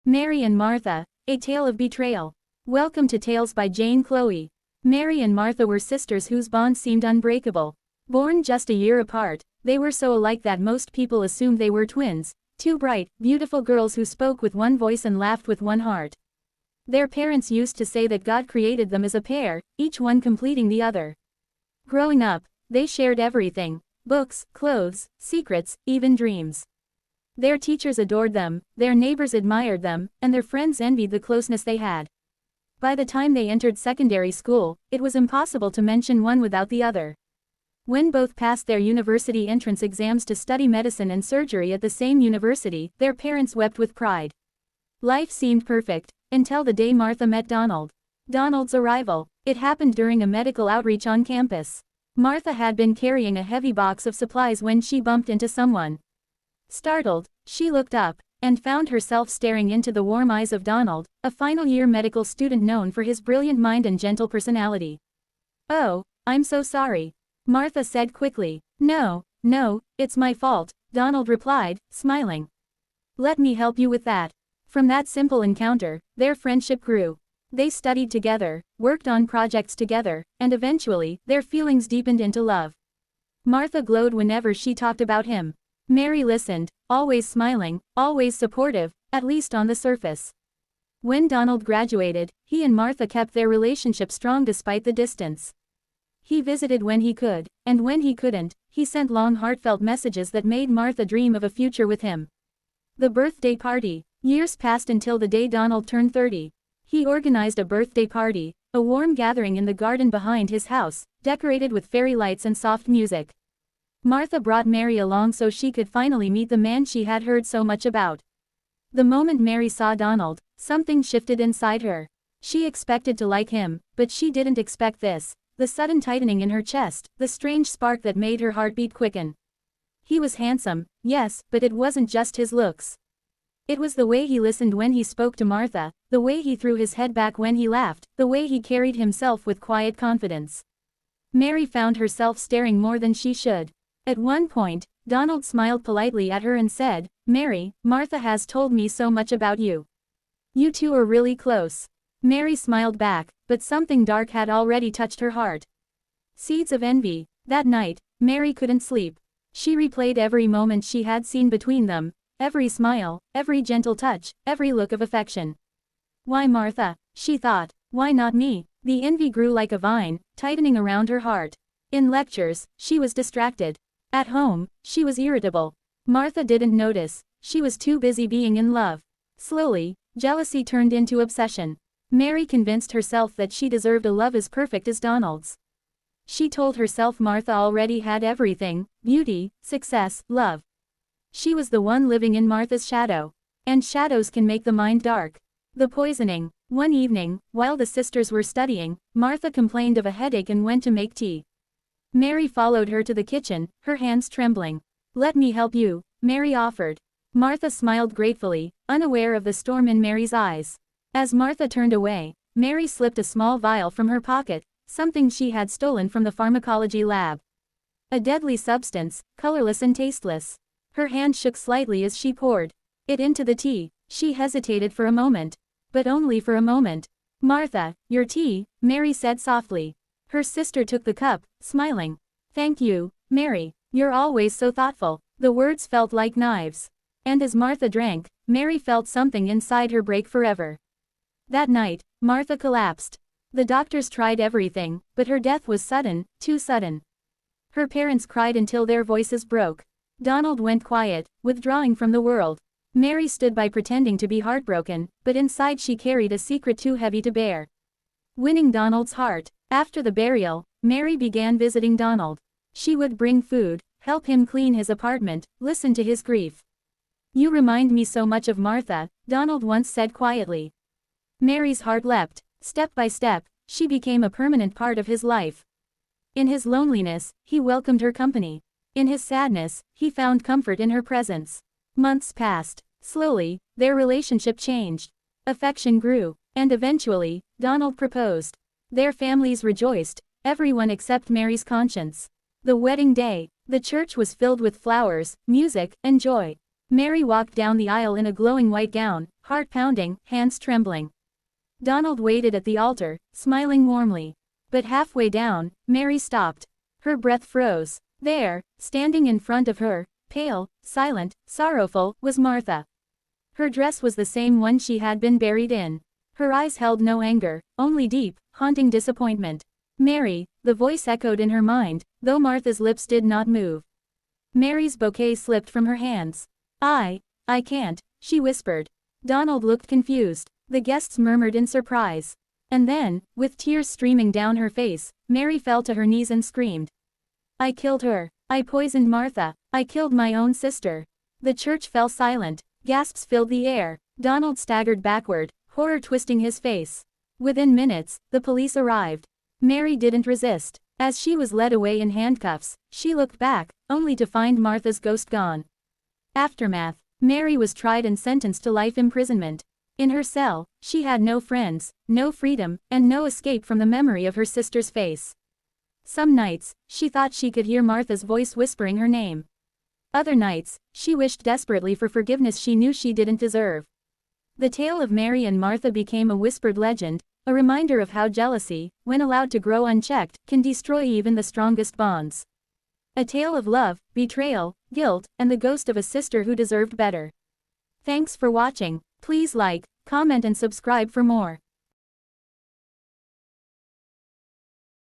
Mary and Martha, A Tale of Betrayal. Welcome to Tales by Jane Chloe. Mary and Martha were sisters whose bond seemed unbreakable. Born just a year apart, they were so alike that most people assumed they were twins, two bright, beautiful girls who spoke with one voice and laughed with one heart. Their parents used to say that God created them as a pair, each one completing the other. Growing up, they shared everything: books, clothes, secrets, even dreams. Their teachers adored them, their neighbors admired them, and their friends envied the closeness they had. By the time they entered secondary school, it was impossible to mention one without the other. When both passed their university entrance exams to study medicine and surgery at the same university, their parents wept with pride. Life seemed perfect, until the day Martha met Donald. Donald's arrival. It happened during a medical outreach on campus. Martha had been carrying a heavy box of supplies when she bumped into someone. Startled, she looked up, and found herself staring into the warm eyes of Donald, a final-year medical student known for his brilliant mind and gentle personality. "Oh, I'm so sorry," Martha said quickly. No, it's my fault," Donald replied, smiling. "Let me help you with that." From that simple encounter, their friendship grew. They studied together, worked on projects together, and eventually, their feelings deepened into love. Martha glowed whenever she talked about him. Mary listened, always smiling, always supportive, at least on the surface. When Donald graduated, he and Martha kept their relationship strong despite the distance. He visited when he could, and when he couldn't, he sent long heartfelt messages that made Martha dream of a future with him. The birthday party. Years passed until the day Donald turned 30. He organized a birthday party, a warm gathering in the garden behind his house, decorated with fairy lights and soft music. Martha brought Mary along so she could finally meet the man she had heard so much about. The moment Mary saw Donald, something shifted inside her. She expected to like him, but she didn't expect this: the sudden tightening in her chest, the strange spark that made her heartbeat quicken. He was handsome, yes, but it wasn't just his looks. It was the way he listened when he spoke to Martha, the way he threw his head back when he laughed, the way he carried himself with quiet confidence. Mary found herself staring more than she should. At one point, Donald smiled politely at her and said, "Mary, Martha has told me so much about you. You two are really close." Mary smiled back, but something dark had already touched her heart. Seeds of envy. That night, Mary couldn't sleep. She replayed every moment she had seen between them, every smile, every gentle touch, every look of affection. Why Martha? She thought. Why not me? The envy grew like a vine, tightening around her heart. In lectures, she was distracted. At home, she was irritable. Martha didn't notice. She was too busy being in love. Slowly, jealousy turned into obsession. Mary convinced herself that she deserved a love as perfect as Donald's. She told herself Martha already had everything: beauty, success, love. She was the one living in Martha's shadow. And shadows can make the mind dark. The poisoning. One evening, while the sisters were studying, Martha complained of a headache and went to make tea. Mary followed her to the kitchen, her hands trembling. "Let me help you," Mary offered. Martha smiled gratefully, unaware of the storm in Mary's eyes. As Martha turned away, Mary slipped a small vial from her pocket, something she had stolen from the pharmacology lab. A deadly substance, colorless and tasteless. Her hand shook slightly as she poured it into the tea. She hesitated for a moment. But only for a moment. "Martha, your tea," Mary said softly. Her sister took the cup, smiling. "Thank you, Mary. You're always so thoughtful." The words felt like knives. And as Martha drank, Mary felt something inside her break forever. That night, Martha collapsed. The doctors tried everything, but her death was sudden, too sudden. Her parents cried until their voices broke. Donald went quiet, withdrawing from the world. Mary stood by pretending to be heartbroken, but inside she carried a secret too heavy to bear. Winning Donald's heart. After the burial, Mary began visiting Donald. She would bring food, help him clean his apartment, listen to his grief. "You remind me so much of Martha," Donald once said quietly. Mary's heart leapt. Step by step, she became a permanent part of his life. In his loneliness, he welcomed her company. In his sadness, he found comfort in her presence. Months passed. Slowly, their relationship changed. Affection grew, and eventually, Donald proposed. Their families rejoiced, everyone except Mary's conscience. The wedding day. The church was filled with flowers, music, and joy. Mary walked down the aisle in a glowing white gown, heart pounding, hands trembling. Donald waited at the altar, smiling warmly. But halfway down, Mary stopped. Her breath froze. There, standing in front of her, pale, silent, sorrowful, was Martha. Her dress was the same one she had been buried in. Her eyes held no anger, only deep, haunting disappointment. Mary, the voice echoed in her mind, though Martha's lips did not move. Mary's bouquet slipped from her hands. I can't, she whispered. Donald looked confused. The guests murmured in surprise. And then, with tears streaming down her face, Mary fell to her knees and screamed. I killed her. I poisoned Martha. I killed my own sister. The church fell silent. Gasps filled the air. Donald staggered backward, horror twisting his face. Within minutes, the police arrived. Mary didn't resist. As she was led away in handcuffs, she looked back, only to find Martha's ghost gone. Aftermath. Mary was tried and sentenced to life imprisonment. In her cell, she had no friends, no freedom, and no escape from the memory of her sister's face. Some nights, she thought she could hear Martha's voice whispering her name. Other nights, she wished desperately for forgiveness she knew she didn't deserve. The tale of Mary and Martha became a whispered legend, a reminder of how jealousy, when allowed to grow unchecked, can destroy even the strongest bonds. A tale of love, betrayal, guilt, and the ghost of a sister who deserved better. Thanks for watching. Please like, comment and subscribe for more.